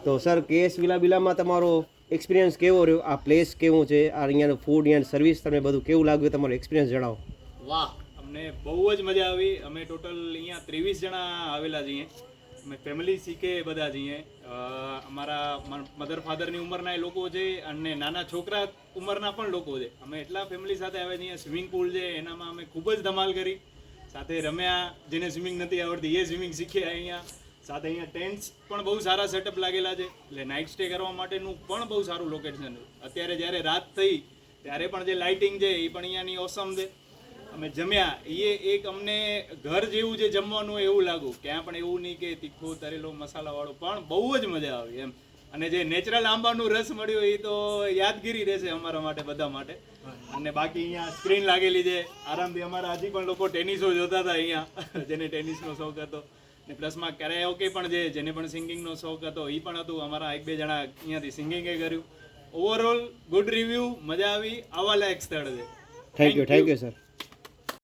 તો sir KS વિલામાં તમારો experience કેવો રહ્યો? આ પ્લેસ કેવું છે? આ અહીંયાનું ફૂડ એન્ડ સર્વિસ તમને બધું કેવું લાગ્યું? તમારો એક્સપિરિયન્સ જણાવો. વાહ, અમને બહુ જ મજા આવી. અમે ટોટલ અહીંયા 23 જણા આવેલા છીએ. અમે ફેમિલી શીખે બધા છીએ. અમારા મધર ફાધરની ઉંમરના લોકો છે અને નાના છોકરા ઉંમરના પણ લોકો છે. અમે એટલા ફેમિલી સાથે આવ્યા છીએ. સ્વિમિંગ પુલ છે એનામાં અમે ખૂબ જ ધમાલ કરી. સાથે રમ્યા. જેને સ્વિમિંગ નથી આવડતી એ સ્વિમિંગ શીખ્યા અહીંયા. સાથે અહીંયા ટેન્ટ્સ પણ બહુ સારા સેટઅપ લાગેલા છે. એટલે નાઇટ સ્ટે કરવા માટેનું પણ બહુ સારું લોકેશન છે. અત્યારે જ્યારે રાત થઈ ત્યારે પણ જે લાઇટિંગ છે એ પણ અહીંયાની ઓસમ છે. અમે જમ્યા એ એક અમને ઘર જેવું જે જમવાનું એવું લાગ્યું. ક્યાં પણ એવું નહીં કે તીખું તરેલો મસાલાવાળું, પણ બહુ જ મજા આવી એમ. અને જે નેચરલ આંબાનું રસ મળ્યો એ તો યાદગીરી રહેશે અમારા માટે, બધા માટે. અને બાકી અહીંયા સ્ક્રીન લાગેલી છે. આરામથી અમારા હજી પણ લોકો ટેનિસો જોતા હતા અહીંયા, જેને ટેનિસનો શોખ હતો. ને પ્લસમાં કેરાઓકે પણ છે, જેને પણ સિંગિંગનો શોખ હતો એ પણ હતું. અમારા 1-2 જણા અહીંયાથી સિંગિંગે કર્યું. ઓવરઓલ ગુડ રિવ્યૂ, મજા આવી, આવા લાયક સ્થળ છે. Thank you sir.